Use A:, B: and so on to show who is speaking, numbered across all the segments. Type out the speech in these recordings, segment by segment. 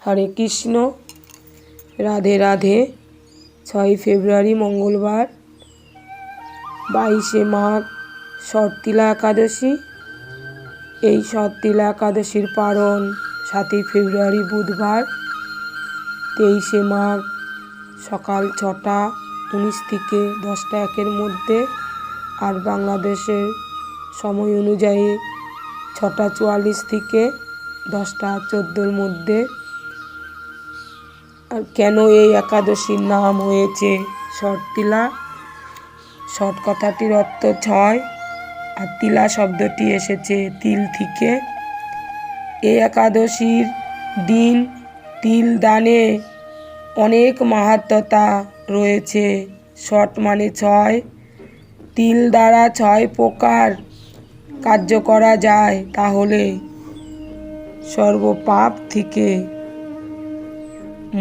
A: হরে কৃষ্ণ, রাধে রাধে। 6 ফেব্রুয়ারি মঙ্গলবার, 22শে মাঘ, শর্তিলা একাদশী। এই শর্তিলা একাদশীর পারণ 7 ফেব্রুয়ারি বুধবার, 23শে মাঘ সকাল 6টা 19 থেকে 10টা 1-এর মধ্যে, আর বাংলাদেশের সময় অনুযায়ী 6টা 44 থেকে 10টা 14-এর মধ্যে। আর কেন এই একাদশীর নাম হয়েছে শর্তিলা? শট কথাটির অর্থ 6, আর তিলা শব্দটি এসেছে তিল থেকে। এই একাদশীর দিন তিল দানে অনেক মাহাত্ম্যতা রয়েছে। শট মানে 6, তিল দ্বারা 6 প্রকার কার্য করা যায়, তাহলে সর্বপাপ থেকে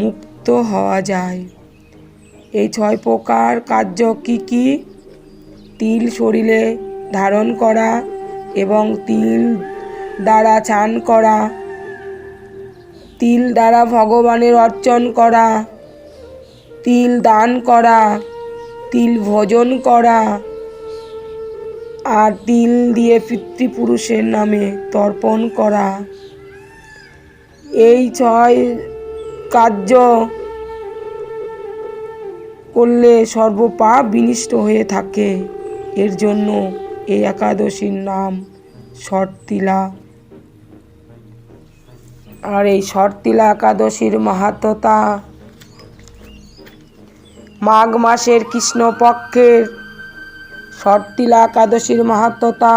A: মুক্ত হওয়া যায়। এই 6 প্রকার কার্য কি কি? তিল শরীরে ধারণ করা এবং তিল দ্বারা চান করা, তিল দ্বারা ভগবানের অর্চন করা, তিল দান করা, তিল ভোজন করা, আর তিল দিয়ে পিতৃপুরুষের নামে তর্পণ করা। এই 6 কার্য করলে সর্বপাপ বিনষ্ট হয়ে থাকে। এর জন্য এই একাদশীর নাম শর্তিলা। আর এই শর্তিলা একাদশীর মাহাত্ম্যতা, মাঘ মাসের কৃষ্ণপক্ষের শর্তিলা একাদশীর মাহাত্ম্যতা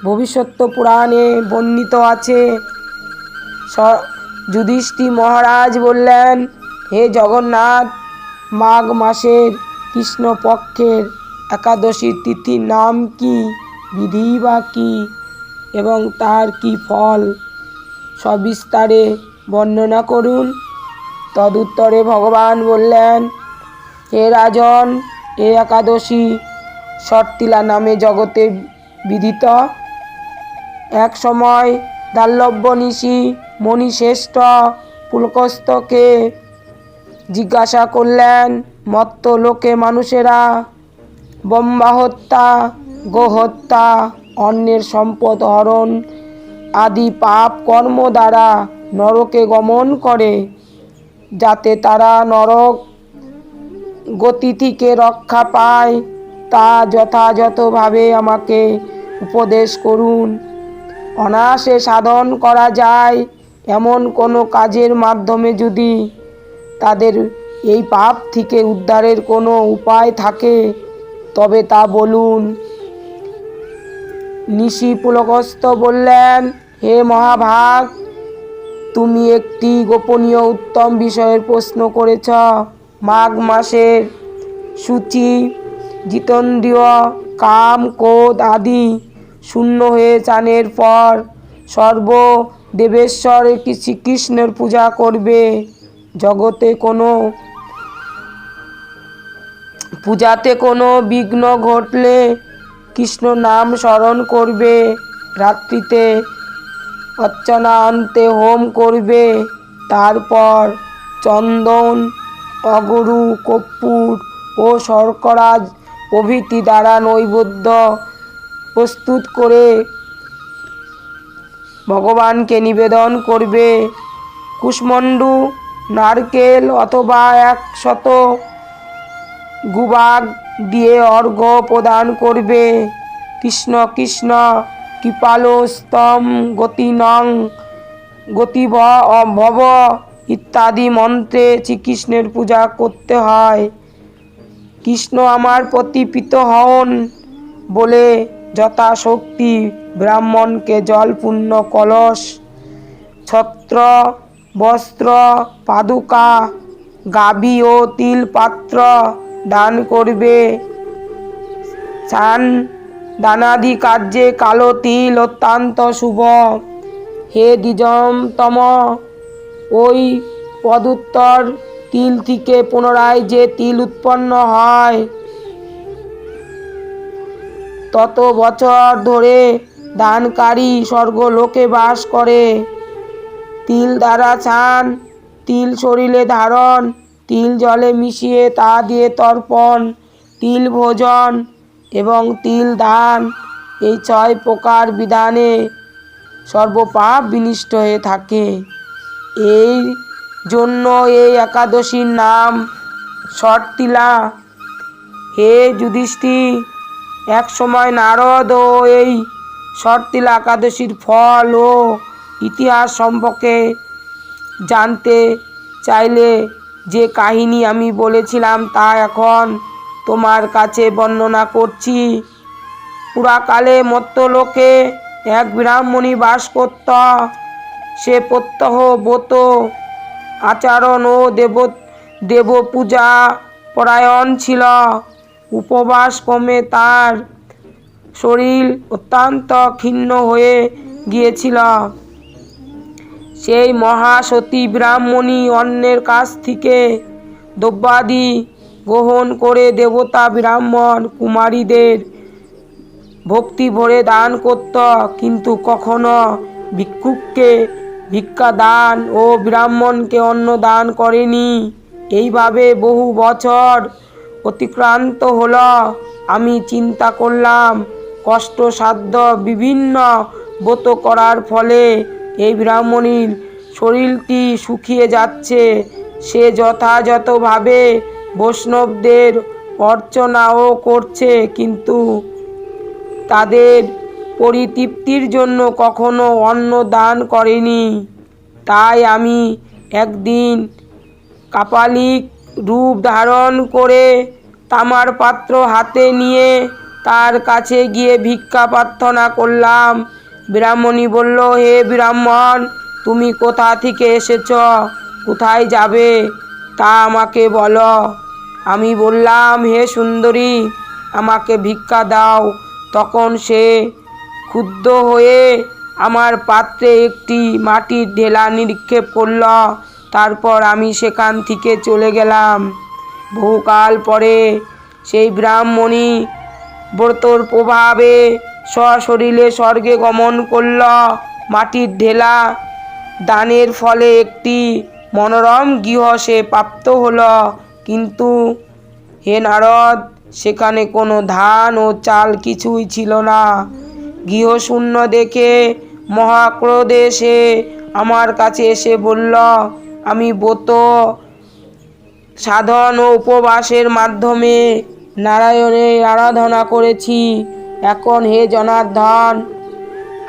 A: ভবিষ্যৎ পুরাণে বর্ণিত আছে। যুধিষ্ঠির মহারাজ বললেন, হে জগন্নাথ, মাঘ মাসের কৃষ্ণপক্ষের একাদশীর তিথির নাম কি, বিধি বা কী, এবং তার কি ফল, সবিস্তারে বর্ণনা করুন। তদুত্তরে ভগবান বললেন, হে রাজন, এই একাদশী শর্তিলা নামে জগতে বিদিত। এক সময় দাল্লভ্য ঋষি মণিশ্রেষ্ঠ পুলকস্থকে জিজ্ঞাসা করলেন, মর্ত্য লোকে মানুষেরা ব্রহ্মা হত্যা, গোহত্যা, অন্যের সম্পদ হরণ আদি পাপ কর্ম দ্বারা নরকে গমন করে, যাতে তারা নরক গতি থেকে রক্ষা পায়, তা যথাযথভাবে আমাকে উপদেশ করুন। অনায়াসে সাধন করা যায় এমন কোনো কাজের মাধ্যমে যদি তাদের এই পাপ থেকে উদ্ধারের কোনো উপায় থাকে, তবে তা বলুন। ঋষি পুলকস্থ বললেন, হে মহাভাগ, তুমি একটি গোপনীয় উত্তম বিষয়ের প্রশ্ন করেছ। মাঘ মাসের সূচি জিতেন্দ্রিয় কাম ক্রোধ আদি শূন্য হয়ে চানের পর সর্ব দেবেশ্বর শ্রীকৃষ্ণের পূজা করবে। জগতে পূজাতে কোনো বিঘ্ন ঘটলে কৃষ্ণ নাম স্মরণ করবে। রাত্রিতে অর্চনা অন্তে হোম করবে। তারপর চন্দন, অগরু, কর্পূর ও শর্করা প্রভৃতি দ্বারা নৈবেদ্য প্রস্তুত করে ভগবানকে নিবেদন করবে। কুষ্মণ্ডু, নারকেল অথবা 100 গুবাগ দিয়ে অর্ঘ্য প্রদান করবে। কৃষ্ণ কৃষ্ণ কৃপালোস্তম গতিনং গতিভব ইত্যাদি মন্ত্রে শ্রীকৃষ্ণের পূজা করতে হয়। কৃষ্ণ আমার প্রতি প্রীত হন বলে যথাশক্তি ব্রাহ্মণকে জল পূর্ণ কলস, ছত্র, বস্ত্র, পাদুকা, গাভী ও তিল পাত্র দান করবে। চান দানাদি কার্যে কালো তিল অত্যন্ত শুভ। হে দ্বিজতম, ওই পদুত্তর তিল থেকে পুনরায় যে তিল উৎপন্ন হয়, তত বছর ধরে দানকারী স্বর্গলোকে বাস করে। তিল দ্বারা চান তিল শরীরে ধারণ, তিল জলে মিশিয়ে তা দিয়ে তর্পণ, তিল ভোজন এবং তিল দান, এই 6 প্রকার বিধানে সর্বপাপ বিনষ্ট হয়ে থাকে। এই জন্য এই একাদশীর নাম শর্তিলা। হে যুধিষ্ঠির, এক সময় নারদ ও এই শর্তিলা একাদশীর ফল ও ইতিহাস সম্পর্কে জানতে চাইলে যে কাহিনী আমি বলেছিলাম তা এখন তোমার কাছে বর্ণনা করছি। পুরাকালে মর্ত্যলোকে এক ব্রাহ্মণী বাস করত। সে প্রত্যহ ব্রত আচরণ ও দেব পূজা পরায়ণ ছিল। উপবাস ক্রমে তার শরীর অত্যন্ত ক্ষীণ হয়ে গিয়েছিল। সেই মহাসতী ব্রাহ্মণী অন্যের কাছ থেকে দ্রব্যাদি গ্রহণ করে দেবতা ব্রাহ্মণ কুমারীদের ভক্তি ভরে দান করত, কিন্তু কখনো ভিক্ষুককে ভিক্ষা দান ও ব্রাহ্মণকে অন্ন দান করেনি। এইভাবে বহু বছর অতিক্রান্ত হলো। আমি চিন্তা করলাম, কষ্টসাধ্য বিভিন্ন ব্রত করার ফলে এই ব্রাহ্মণীর শরীরটি শুকিয়ে যাচ্ছে। সে যথাযথভাবে বৈষ্ণবদের অর্চনাও করছে, কিন্তু তাদের পরিতৃপ্তির জন্য কখনো অন্ন দান করেনি। তাই আমি একদিন কাপালিক রূপ ধারণ করে তামার পাত্র হাতে নিয়ে তার কাছে গিয়ে ভিক্ষা প্রার্থনা করলাম। ব্রাহ্মণী বলল, হে ব্রাহ্মণ, তুমি কোথা থেকে এসেছ, কোথায় যাবে তা আমাকে বলো। আমি বললাম, হে সুন্দরী, আমাকে ভিক্ষা দাও। তখন সে ক্ষুব্ধ হয়ে আমার পাত্রে একটি মাটির ঢেলা নিক্ষেপ করল। তারপর আমি সেখান থেকে চলে গেলাম। বহুকাল পরে সেই ব্রাহ্মণী ব্রতর প্রভাবে সশরীরে স্বর্গে গমন করল। মাটির ঢেলা দানের ফলে একটি মনোরম গৃহ সে প্রাপ্ত হল। কিন্তু হে নারদ, সেখানে কোনো ধান ও চাল কিছুই ছিল না। গৃহশূন্য দেখে মহাক্রোধে সে আমার কাছে এসে বলল, আমি ব্রত সাধন ও উপবাসের মাধ্যমে নারায়ণের আরাধনা করেছি। এখন হে জনার্দন,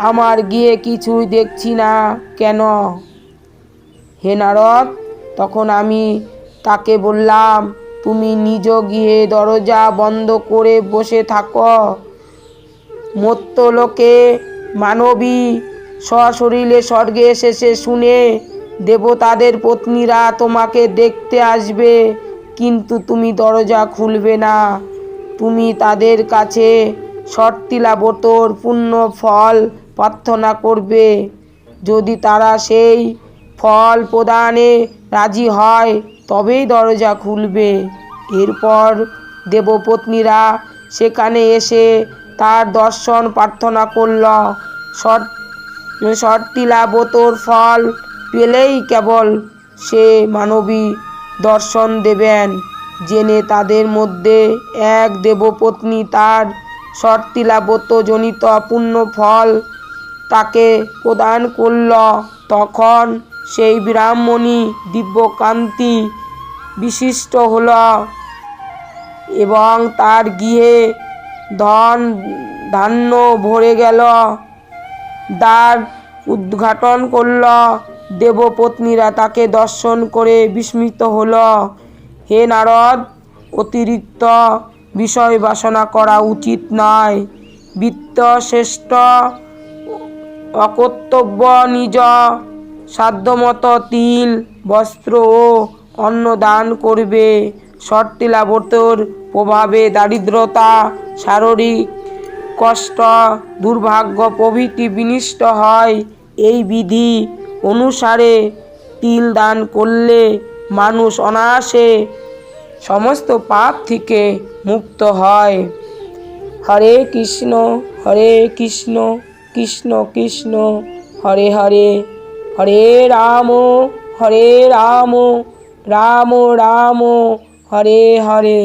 A: আমার গিয়ে কিছুই দেখছি না কেন? হে নারদ, তখন আমি তাকে বললাম, তুমি নিজ গৃহে দরজা বন্ধ করে বসে থাকো। মর্ত্যলোকে মানবী সশরীরে স্বর্গে এসেছে শুনে দেবতাদের পত্নীরা তোমাকে দেখতে আসবে, কিন্তু তুমি দরজা খুলবে না। তুমি তাদের কাছে শর্তিলা ব্রতর পূর্ণ ফল প্রার্থনা করবে। যদি তারা সেই ফল প্রদানে রাজি হয় তবেই দরজা খুলবে। এরপর দেবপত্নীরা সেখানে এসে তার দর্শন প্রার্থনা করল। শর্তিলা ব্রতর ফল পেলেই কেবল সে মানবী দর্শন দেবেন জেনে তাদের মধ্যে এক দেবপত্নী তার শর্তিলা ব্রত জনিত পূর্ণ ফল তাকে প্রদান করল। তখন সেই ব্রাহ্মণী দিব্যকান্তি বিশিষ্ট হল এবং তার গৃহে ধন ধান্য ভরে গেল। দ্বার উদ্ঘাটন করল। দেবপত্নীরা তাকে দর্শন করে বিস্মিত হল। হে নারদ, অতিরিক্ত বিষয় বাসনা করা উচিত নয়। বিত্ত শ্রেষ্ঠ অকর্তব্য। নিজ সাধ্যমতো তিল, বস্ত্র ও অন্ন দান করবে। শর্তিলা ব্রতর প্রভাবে দারিদ্রতা, শারীরিক কষ্ট, দুর্ভাগ্য প্রভৃতি বিনষ্ট হয়। এই বিধি অনুসারে তিল দান করলে মানুষ অনায়াসে সমস্ত পাপ থেকে মুক্ত হয়। হরে কৃষ্ণ কৃষ্ণ কৃষ্ণ হরে হরে, হরে রাম হরে রাম রাম রাম হরে হরে।